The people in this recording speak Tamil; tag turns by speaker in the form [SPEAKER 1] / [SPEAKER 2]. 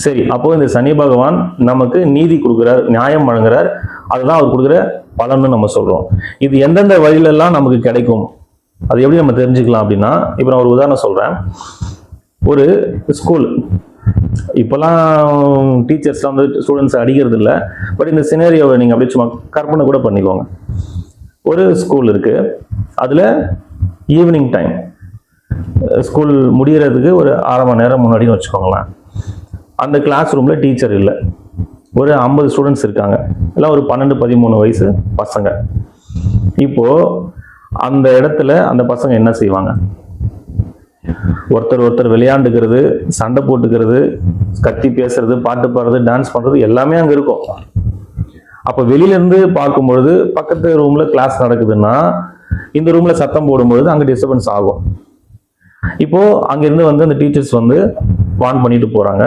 [SPEAKER 1] சரி, அப்போ இந்த சனி பகவான் நமக்கு நீதி கொடுக்குறார், நியாயம் வழங்குறார். அதுதான் அவர் கொடுக்குற பலன்னு நம்ம சொல்றோம். இது எந்தெந்த வழியிலெல்லாம் நமக்கு கிடைக்கும், அது எப்படி நம்ம தெரிஞ்சுக்கலாம் அப்படின்னா, இப்போ நான் ஒரு உதாரணம் சொல்றேன். ஒரு ஸ்கூல், இப்போல்லாம் டீச்சர்ஸ்லாம் வந்து ஸ்டூடெண்ட்ஸ் அடிக்கிறது இல்லை. பட் இந்த சினேரியோவை நீங்கள் அப்படியே சும்மா கற்பனை கூட பண்ணிக்கோங்க. ஒரு ஸ்கூல் இருக்கு, அதில் ஈவினிங் டைம், ஸ்கூல் முடிகிறதுக்கு ஒரு 1/2 மணி நேரம் முன்னாடின்னு வச்சுக்கோங்களேன். அந்த கிளாஸ் ரூமில் டீச்சர் இல்லை, ஒரு 50 ஸ்டூடெண்ட்ஸ் இருக்காங்க, எல்லாம் ஒரு 12-13 வயசு பசங்க. இப்போ அந்த இடத்துல அந்த பசங்க என்ன செய்வாங்க? ஒருத்தர் விளையாண்டுக்கிறது, சண்டை போட்டுக்கிறது, கத்தி பேசுறது, பாட்டு பாடுறது, டான்ஸ் பண்றது எல்லாமே அங்க இருக்கும். அப்ப வெளியில இருந்து பார்க்கும்பொழுது பக்கத்து ரூம்ல கிளாஸ் நடக்குதுன்னா இந்த ரூம்ல சத்தம் போடும்பொழுது அங்க டிஸ்டர்பன்ஸ் ஆகும். இப்போ அங்கிருந்து வந்து அந்த டீச்சர்ஸ் வந்து வார்ன் பண்ணிட்டு போறாங்க.